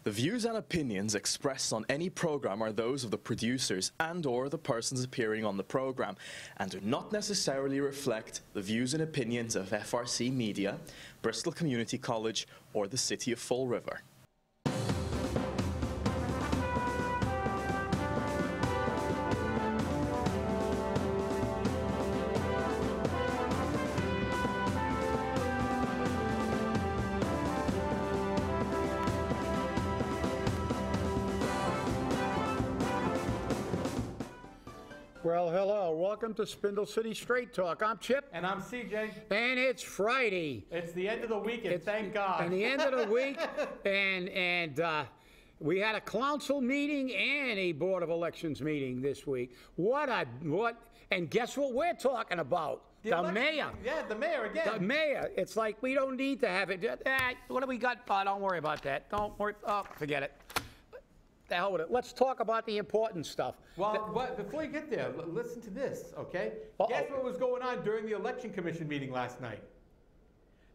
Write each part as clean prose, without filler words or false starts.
The views and opinions expressed on any program are those of the producers and/or the persons appearing on the program, and do not necessarily reflect the views and opinions of FRC Media, Bristol Community College, or the City of Fall River. Well, hello. Welcome to Spindle City Straight Talk. I'm Chip. And I'm CJ. And it's Friday. It's the end of the weekend, thank God. And the end of the week. and we had a council meeting and a Board of Elections meeting this week. And guess what we're talking about? The mayor. Yeah, the mayor again. The mayor. It's like we don't need to have it. What do we got? Oh, don't worry about that. Don't worry. Oh, forget it. The hell with it. Let's talk about the important stuff. Well, before you get there, listen to this, okay? Uh-oh. Guess what was going on during the Election Commission meeting last night?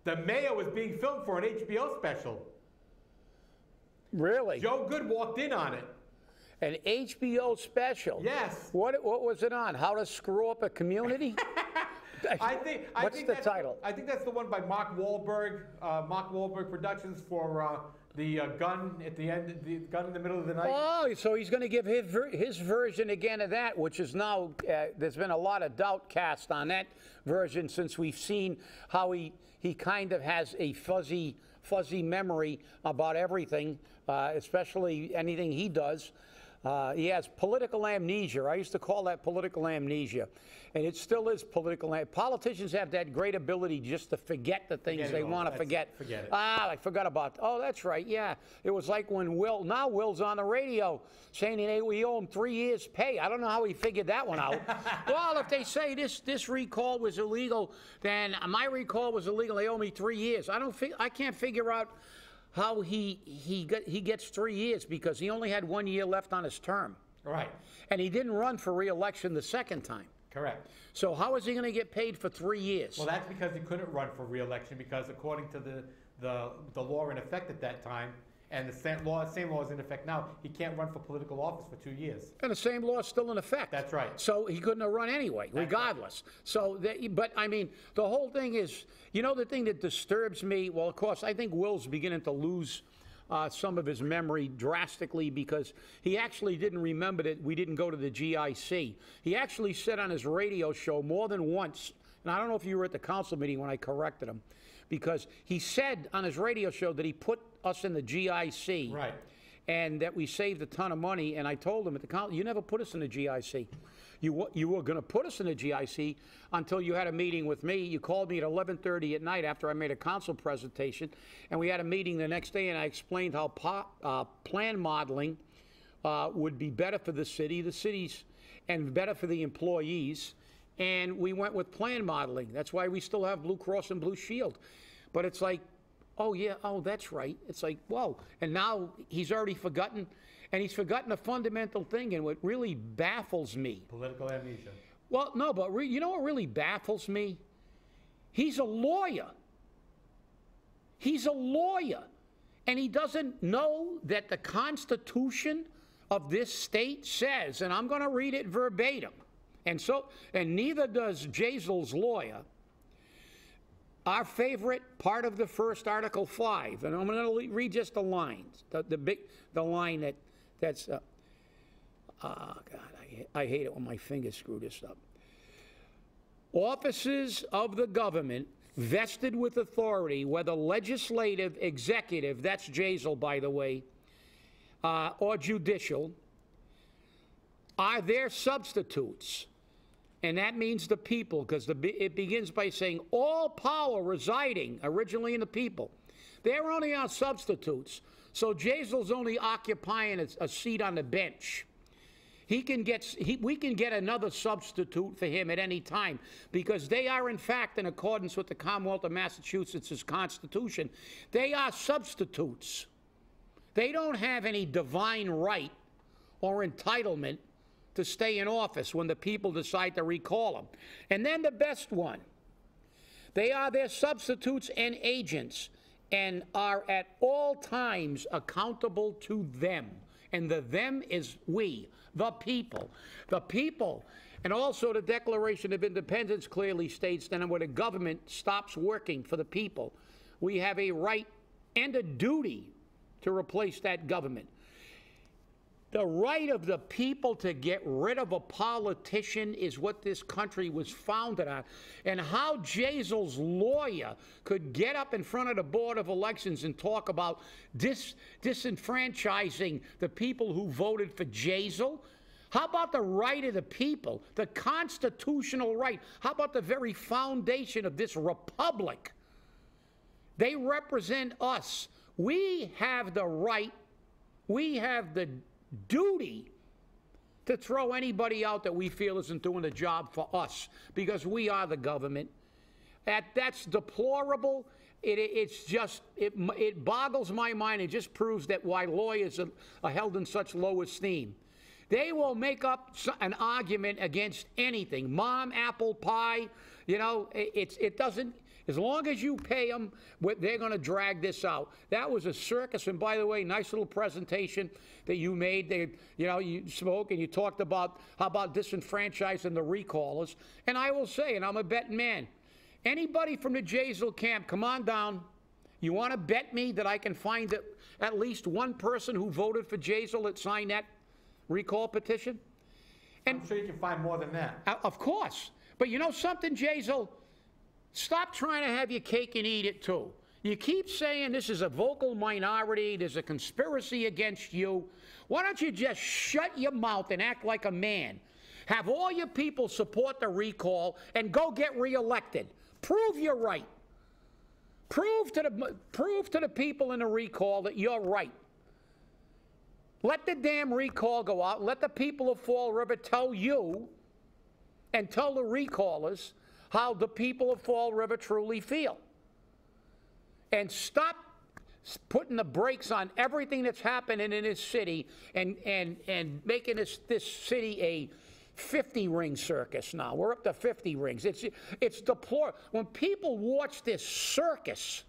The mayor was being filmed for an HBO special. Really? Joe Good walked in on it. An HBO special? Yes. What was it on? How to screw up a community? What's the title? I think that's the one by Mark Wahlberg. Mark Wahlberg Productions for the gun at the end, the gun in the middle of the night. Oh, so he's going to give his version again of that, which is now, there's been a lot of doubt cast on that version since we've seen how he kind of has a fuzzy memory about everything, especially anything he does. He has political amnesia. I used to call that political amnesia. And it still is political amnesia. Politicians have that great ability just to forget the things they want to forget. Forget it. I forgot about, oh, that's right, yeah. It was like when Will's on the radio saying we owe him 3 years' pay. I don't know how he figured that one out. Well, if they say this recall was illegal, then my recall was illegal, they owe me 3 years. I can't figure out how he gets 3 years because he only had 1 year left on his term. Right. And he didn't run for re-election the second time. Correct. So how is he going to get paid for 3 years? Well, that's because he couldn't run for re-election because according to the law in effect at that time, and the same law is in effect now, he can't run for political office for 2 years. And the same law is still in effect. That's right. So he couldn't have run anyway, regardless. Right. So, but I mean, the whole thing is, you know, the thing that disturbs me. Well, of course, I think Will's beginning to lose some of his memory drastically because he actually didn't remember that we didn't go to the GIC. He actually said on his radio show more than once, and I don't know if you were at the council meeting when I corrected him, because he said on his radio show that he put us in the GIC. Right. And that we saved a ton of money. And I told him at the council, you never put us in the GIC. You were going to put us in the GIC until you had a meeting with me. You called me at 11:30 at night after I made a council presentation. And we had a meeting the next day, and I explained how plan modeling would be better for the cities, and better for the employees. And we went with plan modeling. That's why we still have Blue Cross and Blue Shield. But it's like, oh, yeah, oh, that's right. It's like, whoa. And now he's already forgotten. And he's forgotten a fundamental thing. And what really baffles me. Political amnesia. Well, no, but you know what really baffles me? He's a lawyer. He's a lawyer. And he doesn't know that the Constitution of this state says, and I'm going to read it verbatim. And neither does Jazel's lawyer. Our favorite part of the first Article 5, and I'm going to read just the lines, the line that's, oh God, I hate it when my fingers screw this up. Offices of the government vested with authority, whether legislative, executive, that's Jazel, by the way, or judicial, are their substitutes. And that means the people, because it begins by saying all power residing originally in the people. They're only our substitutes. So Jazel's only occupying a seat on the bench. We can get another substitute for him at any time because they are, in fact, in accordance with the Commonwealth of Massachusetts' Constitution, they are substitutes. They don't have any divine right or entitlement to stay in office when the people decide to recall them. And then the best one. They are their substitutes and agents and are at all times accountable to them. And the them is we, the people. The people. And also the Declaration of Independence clearly states that when a government stops working for the people, we have a right and a duty to replace that government. The right of the people to get rid of a politician is what this country was founded on. And how Jazel's lawyer could get up in front of the Board of Elections and talk about disenfranchising the people who voted for Jazel? How about the right of the people, the constitutional right? How about the very foundation of this republic? They represent us. We have the right, we have the duty to throw anybody out that we feel isn't doing the job for us, because we are the government. That's deplorable. It boggles my mind. It just proves that why lawyers are held in such low esteem. They will make up an argument against anything. Mom, apple pie, you know, it doesn't. As long as you pay them, they're going to drag this out. That was a circus. And by the way, nice little presentation that you made. You spoke and you talked about how about disenfranchising the recallers. And I will say, and I'm a betting man, anybody from the Jazel camp, come on down. You want to bet me that I can find at least one person who voted for Jazel that signed that recall petition? And I'm sure you can find more than that. Of course. But you know something, Jazel? Stop trying to have your cake and eat it, too. You keep saying this is a vocal minority, there's a conspiracy against you. Why don't you just shut your mouth and act like a man? Have all your people support the recall and go get reelected. Prove you're right. Prove to the people in the recall that you're right. Let the damn recall go out. Let the people of Fall River tell you and tell the recallers how the people of Fall River truly feel. And stop putting the brakes on everything that's happening in this city and making this city a 50-ring circus now. We're up to 50 rings. It's deplorable. When people watch this circus,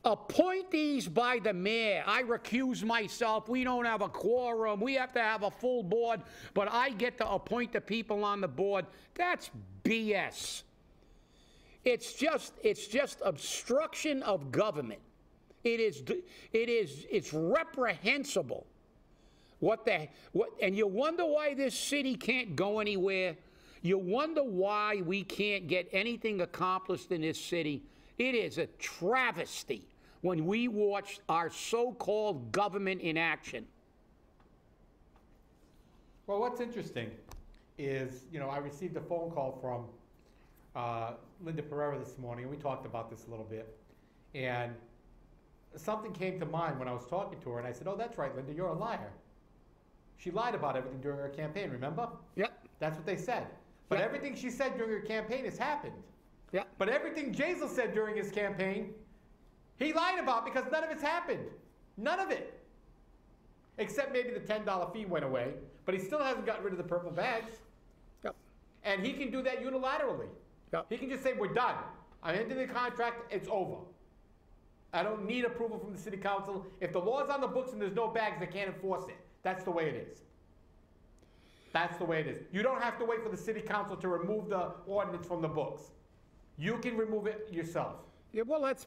appointees by the mayor, I recuse myself, we don't have a quorum, we have to have a full board, but I get to appoint the people on the board. That's BS. It's just obstruction of government. It's reprehensible. And you wonder why this city can't go anywhere. You wonder why we can't get anything accomplished in this city. It is a travesty when we watch our so-called government in action. Well, what's interesting is, I received a phone call from Linda Pereira this morning, and we talked about this a little bit. And something came to mind when I was talking to her, and I said, oh, that's right, Linda, you're a liar. She lied about everything during her campaign, remember? Yep. That's what they said. But Yep. everything she said during her campaign has happened. Yeah. But everything Jazel said during his campaign, he lied about because none of it's happened. None of it. Except maybe the $10 fee went away, but he still hasn't gotten rid of the purple bags. Yep. And he can do that unilaterally. Yep. He can just say, we're done. I'm ending the contract, it's over. I don't need approval from the city council. If the law's on the books and there's no bags, they can't enforce it. That's the way it is. That's the way it is. You don't have to wait for the city council to remove the ordinance from the books. You can remove it yourself. Yeah, well, that's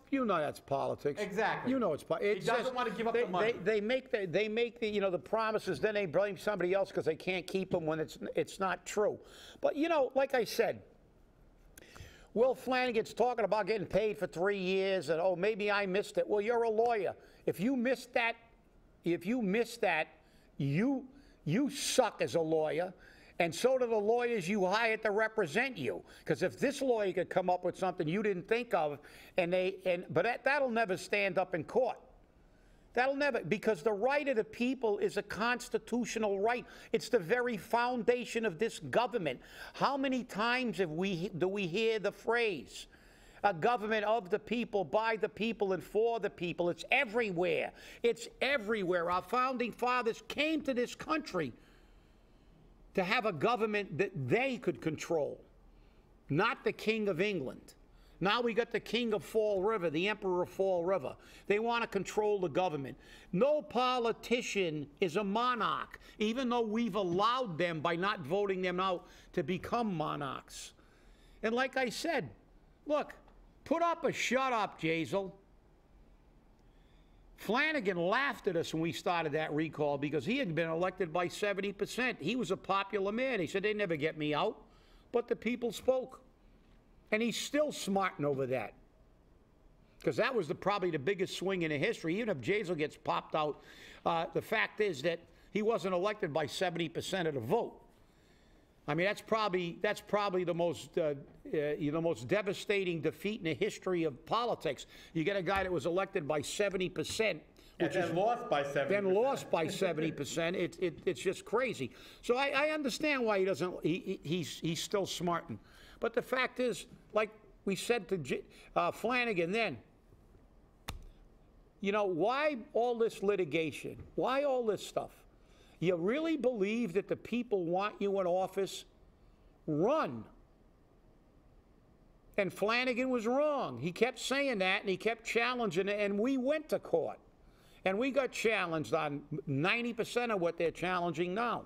politics. Exactly. You know it's politics. He doesn't want to give up the money. They make the promises, then they blame somebody else because they can't keep them when it's not true. But like I said, Will Flanagan's talking about getting paid for 3 years, and maybe I missed it. Well, you're a lawyer. If you missed that, you suck as a lawyer. And so do the lawyers you hired to represent you. Because if this lawyer could come up with something you didn't think of, but that'll never stand up in court. That'll never, because the right of the people is a constitutional right. It's the very foundation of this government. How many times do we hear the phrase, a government of the people, by the people, and for the people? It's everywhere. It's everywhere. Our founding fathers came to this country to have a government that they could control, not the King of England. Now we got the king of Fall River, the emperor of Fall River. They want to control the government. No politician is a monarch, even though we've allowed them, by not voting them out, to become monarchs. And like I said, look, put up or shut up, Jazel. Flanagan laughed at us when we started that recall because he had been elected by 70%. He was a popular man. He said, they never get me out. But the people spoke. And he's still smarting over that. Because that was probably the biggest swing in the history. Even if Jazel gets popped out, the fact is that he wasn't elected by 70% of the vote. I mean, that's probably the most devastating defeat in the history of politics. You get a guy that was elected by 70%, and then lost by 70%. Then lost by 70%. It's just crazy. So I understand why he doesn't. He's still smarting. But the fact is, like we said to Flanagan then, you know, why all this litigation? Why all this stuff? You really believe that the people want you in office? Run. And Flanagan was wrong. He kept saying that, and he kept challenging it, and we went to court. And we got challenged on 90% of what they're challenging now.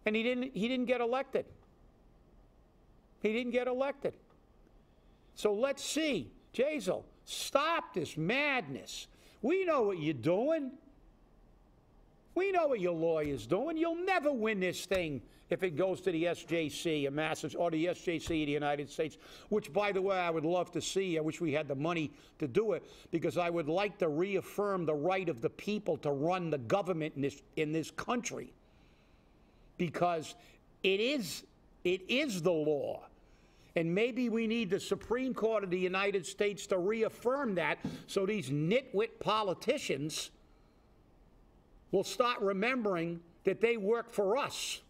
And he didn't get elected. He didn't get elected. So let's see. Jazel, stop this madness. We know what you're doing. We know what your lawyer's doing. You'll never win this thing if it goes to the SJC or the SJC of the United States, which, by the way, I would love to see. I wish we had the money to do it, because I would like to reaffirm the right of the people to run the government in this country. Because it is the law. And maybe we need the Supreme Court of the United States to reaffirm that, so these nitwit politicians will start remembering that they work for us,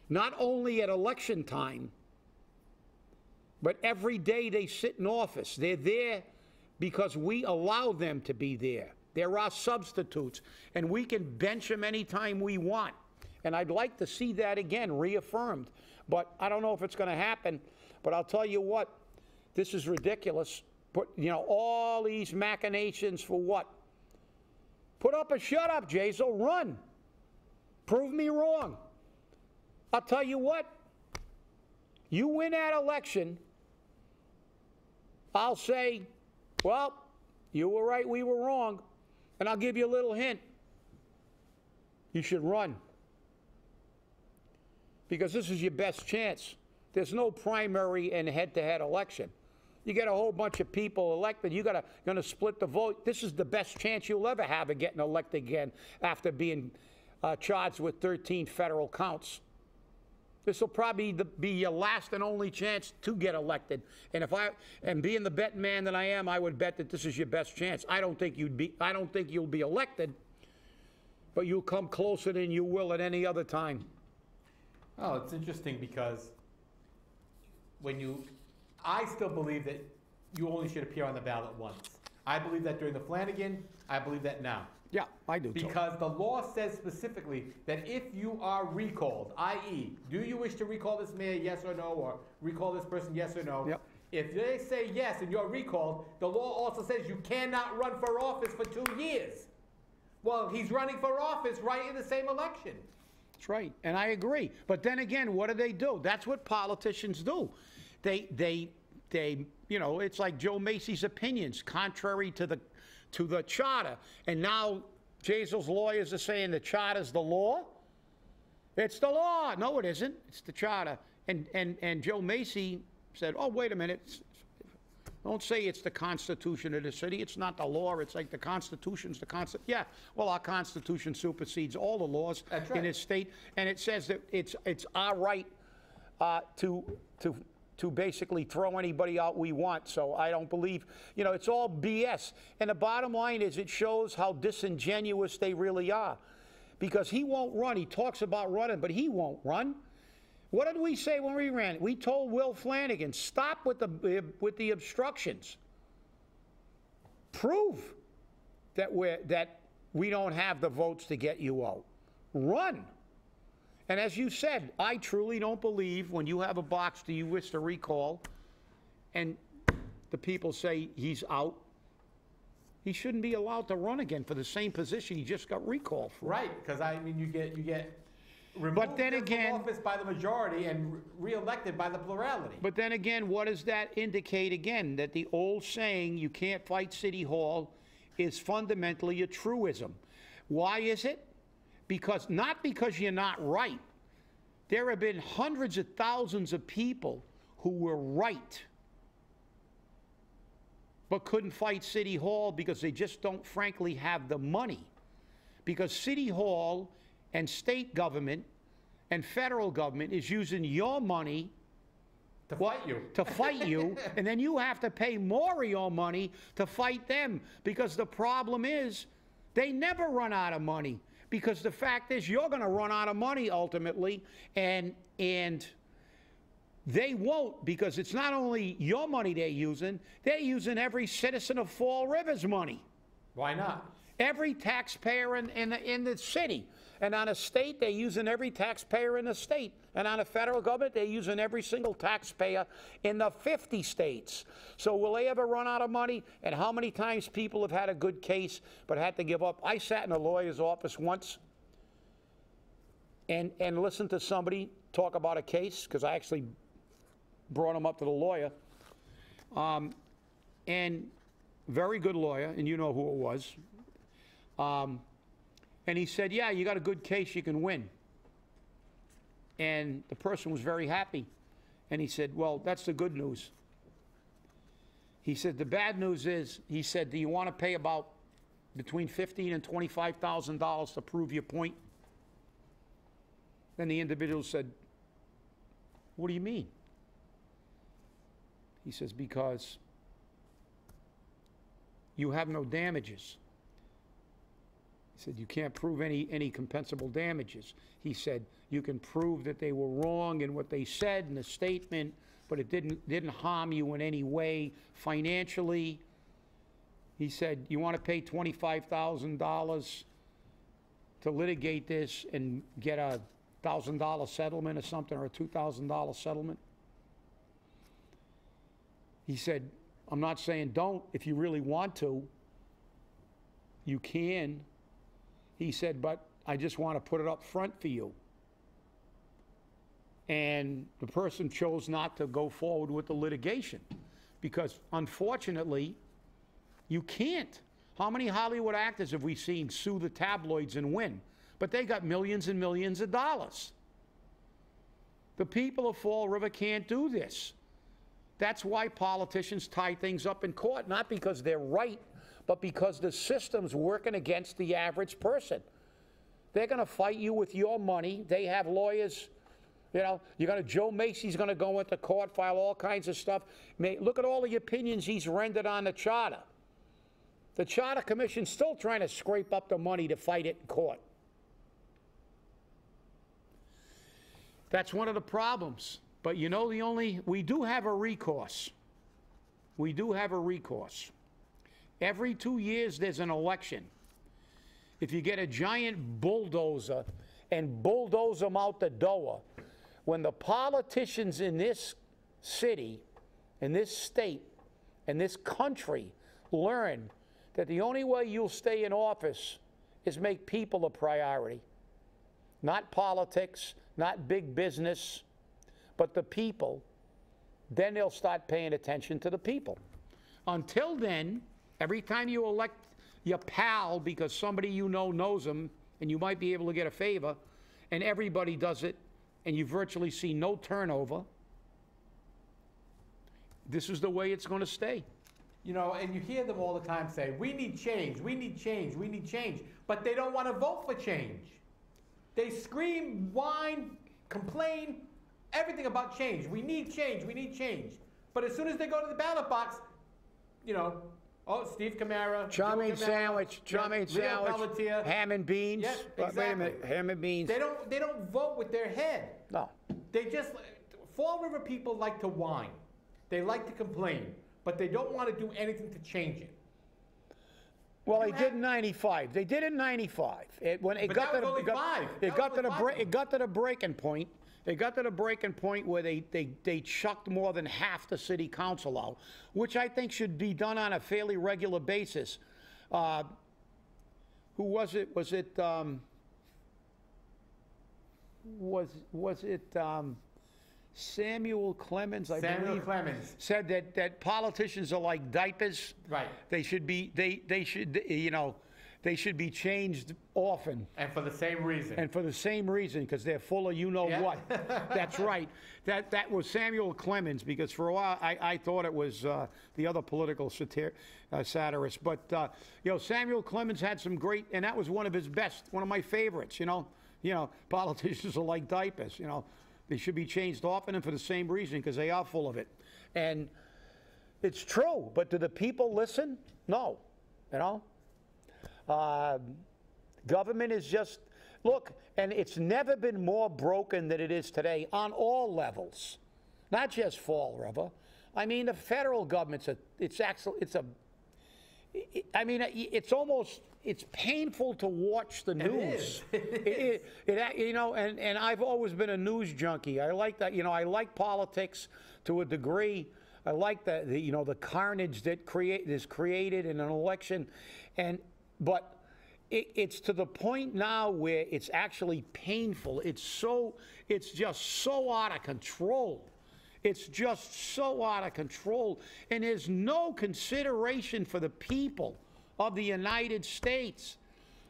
not only at election time, but every day they sit in office. They're there because we allow them to be there. They're our substitutes, and we can bench them anytime we want. And I'd like to see that again reaffirmed. But I don't know if it's going to happen. But I'll tell you what, this is ridiculous. All these machinations for what? Put up or shut up, Jazel. Run. Prove me wrong. I'll tell you what, you win that election, I'll say, well, you were right, we were wrong. And I'll give you a little hint. You should run. Because this is your best chance. There's no primary and head-to-head election. You get a whole bunch of people elected. You're going to split the vote. This is the best chance you'll ever have of getting elected again after being charged with 13 federal counts. This will probably be your last and only chance to get elected. And being the betting man that I am, I would bet that this is your best chance. I don't think you'll be elected, but you'll come closer than you will at any other time. Oh, it's interesting because I still believe that you only should appear on the ballot once. I believe that during the Flanagan. I believe that now. Yeah, I do too. Because the law says specifically that if you are recalled, i.e., do you wish to recall this mayor, yes or no, or recall this person, yes or no? Yep. If they say yes and you're recalled, the law also says you cannot run for office for 2 years. Well, he's running for office right in the same election. That's right, and I agree. But then again, what do? That's what politicians do. They it's like Joe Macy's opinions, contrary to the charter. And now Jazel's lawyers are saying the charter's the law. It's the law. No, it isn't. It's the charter. And Joe Macy said, oh, wait a minute. Don't say it's the Constitution of the city. It's not the law. It's like the Constitution's the Constitution. Yeah, well, our Constitution supersedes all the laws in this state. And it says that it's our right to basically throw anybody out we want. So I don't believe, it's all BS. And the bottom line is it shows how disingenuous they really are. Because he won't run. He talks about running, but he won't run. What did we say when we ran? We told Will Flanagan, stop with the obstructions. Prove that we don't have the votes to get you out. Run. And as you said, I truly don't believe when you have a box do you wish to recall and the people say he's out, he shouldn't be allowed to run again for the same position he just got recalled for. Right, because I mean, you get removed But then from again, office by the majority and re-elected by the plurality. But then again, what does that indicate again? That the old saying, you can't fight City Hall, is fundamentally a truism. Why is it? Because, not because you're not right. There have been hundreds of thousands of people who were right, but couldn't fight City Hall because they just don't frankly have the money. Because City Hall and state government and federal government is using your money to fight you. To fight you, and then you have to pay more of your money to fight them. Because the problem is, they never run out of money. Because the fact is, you're going to run out of money ultimately, and they won't, because it's not only your money they're using every citizen of Fall River's money. Why not? Every taxpayer in the city. And on a state, they're using every taxpayer in the state. And on a federal government, they're using every single taxpayer in the 50 states. So will they ever run out of money? And how many times people have had a good case but had to give up? I sat in a lawyer's office once and listened to somebody talk about a case, because I actually brought him up to the lawyer. And very good lawyer, and you know who it was. And he said, yeah, you got a good case, you can win. And the person was very happy. And he said, well, that's the good news. He said, the bad news is, he said, do you want to pay about between $15,000 and $25,000 to prove your point? Then the individual said, what do you mean? He says, because you have no damages. He said, you can't prove any compensable damages. He said, you can prove that they were wrong in what they said in the statement, but it didn't harm you in any way financially. He said, you want to pay $25,000 to litigate this and get a $1,000 settlement or something, or a $2,000 settlement? He said, I'm not saying don't. If you really want to, you can. He said, but I just want to put it up front for you. And the person chose not to go forward with the litigation because, unfortunately, you can't. How many Hollywood actors have we seen sue the tabloids and win? But they got millions and millions of dollars. The people of Fall River can't do this. That's why politicians tie things up in court, not because they're right, but because the system's working against the average person. They're going to fight you with your money. They have lawyers. You know, Joe Macy's going to go into court, file all kinds of stuff. Look at all the opinions he's rendered on the charter. The Charter Commission's still trying to scrape up the money to fight it in court. That's one of the problems. But you know, we do have a recourse. We do have a recourse. Every 2 years there's an election. If you get a giant bulldozer and bulldoze them out the door, when the politicians in this city, in this state, in this country learn that the only way you'll stay in office is make people a priority, not politics, not big business, but the people, then they'll start paying attention to the people. Until then, every time you elect your pal because somebody you know knows him and you might be able to get a favor, and everybody does it, and you virtually see no turnover, this is the way it's going to stay. You know, and you hear them all the time say, we need change, we need change, we need change. But they don't want to vote for change. They scream, whine, complain, everything about change. We need change, we need change. But as soon as they go to the ballot box, you know, oh, Steve Camara, chow mein sandwich, ham and beans. Yeah, exactly. Wait a minute, ham and beans. They don't vote with their head. No. They just, Fall River people like to whine. They like to complain, but they don't want to do anything to change it. Well, they did in '95. They did in '95. When it But got that to was only the, five. it That got was to the only break. five. It got to the breaking point. They got to the breaking point where they chucked more than half the city council out, which I think should be done on a fairly regular basis. Who was it? Was it? Was it? Samuel Clemens, I believe. Samuel Clemens. Said that politicians are like diapers. Right. They should be they should be changed often. And for the same reason. And for the same reason, because they're full of you know Yeah. what. That's right. That was Samuel Clemens, because for a while I thought it was the other political satirist. But Samuel Clemens had some great, and that was one of his best, one of my favorites. Politicians are like diapers. They should be changed often and for the same reason, because they are full of it. And it's true, but do the people listen? No. Government is just, look, and it's never been more broken than it is today on all levels, not just Fall River. I mean, the federal government's it's painful to watch the news. And I've always been a news junkie. I like that. I like politics to a degree. I like the carnage that is created in an election, but it's to the point now where it's actually painful. It's just so out of control. It's just so out of control, and there's no consideration for the people of the United States.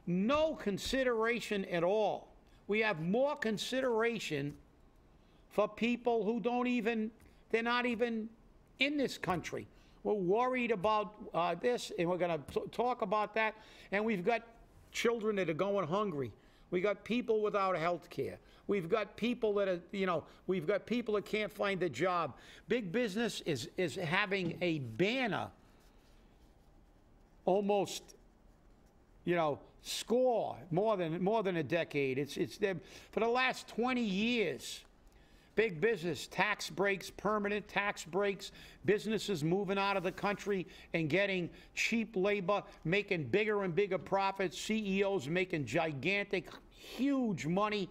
No consideration at all. We have more consideration for people who they're not even in this country. We're worried about this, and we're going to talk about that. And we've got children that are going hungry. We got people without health care. We've got people that we've got people that can't find a job. Big business is having a banner almost, score more than a decade. It's for the last 20 years. Big business, tax breaks, permanent tax breaks, businesses moving out of the country and getting cheap labor, making bigger and bigger profits, CEOs making gigantic, huge money.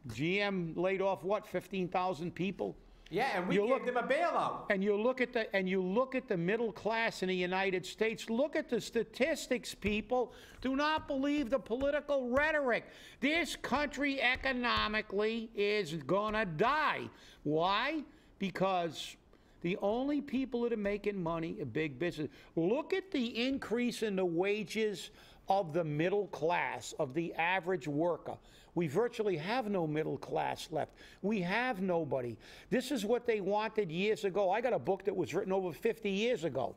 GM laid off, 15,000 people? Yeah, and we gave them a bailout. And you look at the middle class in the United States. Look at the statistics, people. Do not believe the political rhetoric. This country economically is gonna die. Why? Because the only people that are making money are big business. Look at the increase in the wages of the middle class, of the average worker. We virtually have no middle class left. We have nobody. This is what they wanted years ago. I got a book that was written over 50 years ago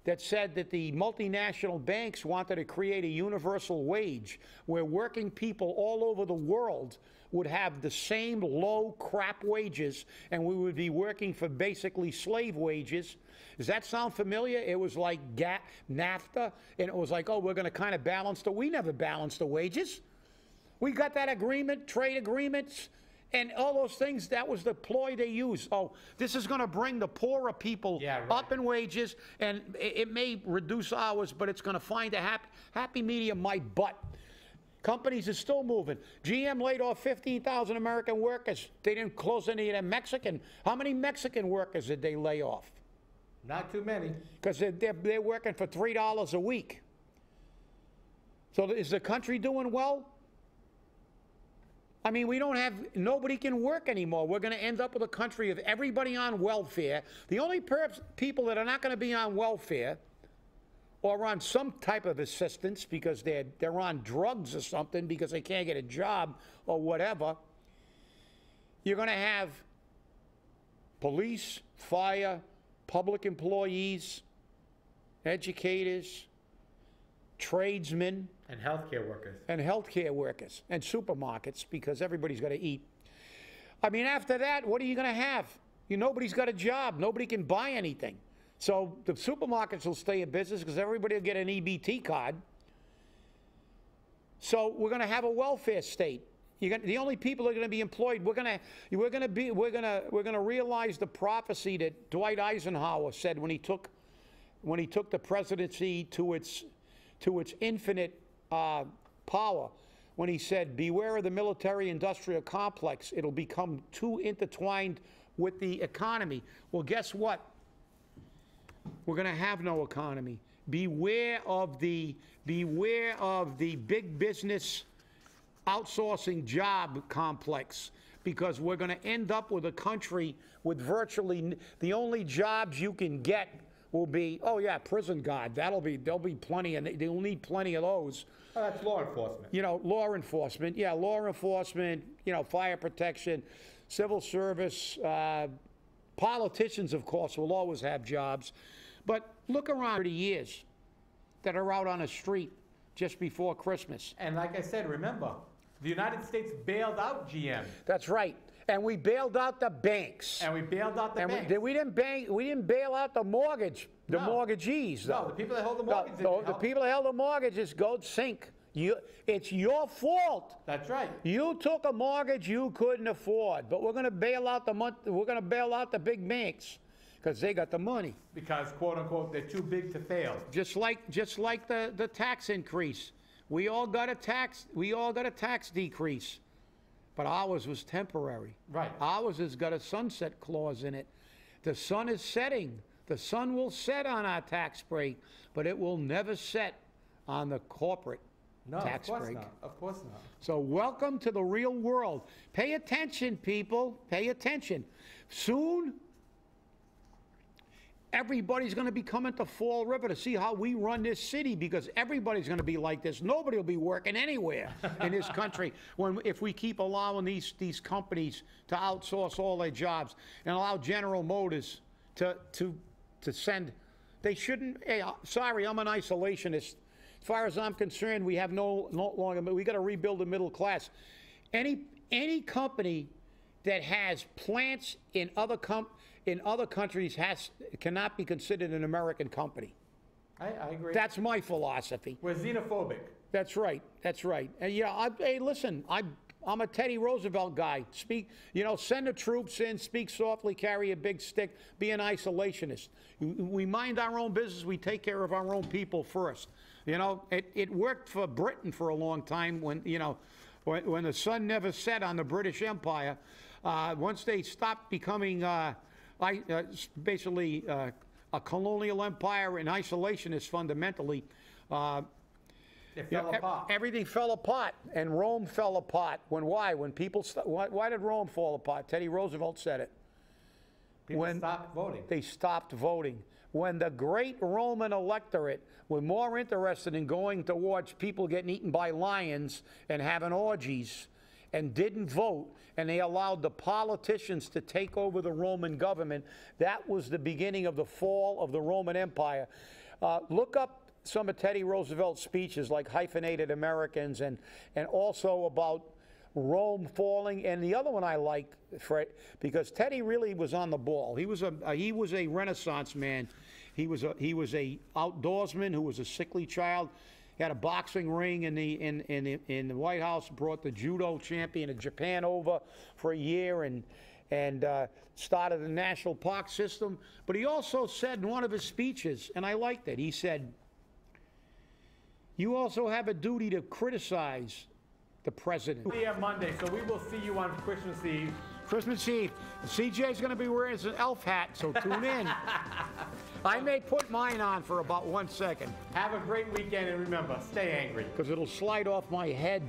that said that the multinational banks wanted to create a universal wage where working people all over the world would have the same low crap wages, and we would be working for basically slave wages. Does that sound familiar? It was like NAFTA, and it was like, oh, we're going to kind of balance we never balanced the wages. We got that agreement, trade agreements, and all those things. That was the ploy they used. Oh, this is going to bring the poorer people up in wages, and it may reduce hours, but it's going to find a happy medium, my butt. Companies are still moving. GM laid off 15,000 American workers. They didn't close any of them Mexican. How many Mexican workers did they lay off? Not too many. Because they're working for $3 a week. So is the country doing well? I mean, nobody can work anymore. We're going to end up with a country of everybody on welfare. The only people that are not going to be on welfare or on some type of assistance because they're on drugs or something because they can't get a job or whatever, you're going to have police, fire, public employees, educators, tradesmen. And healthcare workers. And healthcare workers. And supermarkets, because everybody's got to eat. I mean, after that, what are you going to have? Nobody's got a job. Nobody can buy anything. So the supermarkets will stay in business because everybody will get an EBT card. So we're going to have a welfare state. The only people that are going to be employed, we're going to realize the prophecy that Dwight Eisenhower said when he took when he took the presidency to its infinite power, when he said, beware of the military-industrial complex, it'll become too intertwined with the economy. Well, guess what? We're going to have no economy. Beware of the big business outsourcing job complex, because we're going to end up with a country with virtually the only jobs you can get will be, oh yeah, prison guard. There'll be plenty, and they'll need plenty of those. Oh, that's law enforcement. You know, law enforcement. Yeah, law enforcement. You know, fire protection, civil service. Politicians, of course, will always have jobs, but look around 30 years that are out on the street just before Christmas. And like I said, remember, the United States bailed out GM. That's right. And we bailed out the banks. And we bailed out the banks. We didn't bail out the mortgagees, though. No, the people that hold the mortgages. The people that held the mortgages go sink. It's your fault. That's right. You took a mortgage you couldn't afford, but we're going to bail out the big banks because they got the money. Because, quote unquote, they're too big to fail. Just like the tax increase. We all got a tax decrease. But ours was temporary. Right. Ours has got a sunset clause in it. The sun is setting. The sun will set on our tax break, but it will never set on the corporate tax break. No, of course not. So welcome to the real world. Pay attention, people. Pay attention. Soon, everybody's going to be coming to Fall River to see how we run this city, because everybody's going to be like this. Nobody will be working anywhere in this country if we keep allowing these companies to outsource all their jobs and allow General Motors to send. They shouldn't. Hey, sorry, I'm an isolationist. As far as I'm concerned, we have no longer. We got to rebuild the middle class. Any company that has plants in other countries cannot be considered an American company. I agree. That's my philosophy. We're xenophobic. That's right. That's right. And hey, listen, I'm a Teddy Roosevelt guy. Send the troops in, speak softly, carry a big stick, be an isolationist. We mind our own business. We take care of our own people first. It worked for Britain for a long time when the sun never set on the British Empire. Once they stopped becoming basically a colonial empire and isolationist fundamentally, it fell apart. Everything fell apart, and Rome fell apart. Why? When people why did Rome fall apart? Teddy Roosevelt said it. People stopped voting. They stopped voting. When the great Roman electorate were more interested in going towards people getting eaten by lions and having orgies and didn't vote, and they allowed the politicians to take over the Roman government, that was the beginning of the fall of the Roman Empire. Look up some of Teddy Roosevelt's speeches, like hyphenated Americans, and also about Rome falling. And the other one I like, Fred, because Teddy really was on the ball. He was a Renaissance man. He was a outdoorsman who was a sickly child. He had a boxing ring in the White House. Brought the judo champion of Japan over for a year and started the national park system. But he also said in one of his speeches, and I liked it, he said, "You also have a duty to criticize the president." See you on Monday, so we will see you on Christmas Eve. Christmas Eve. CJ's going to be wearing his elf hat, so tune in. I may put mine on for about 1 second. Have a great weekend, and remember, stay angry. Because it'll slide off my head.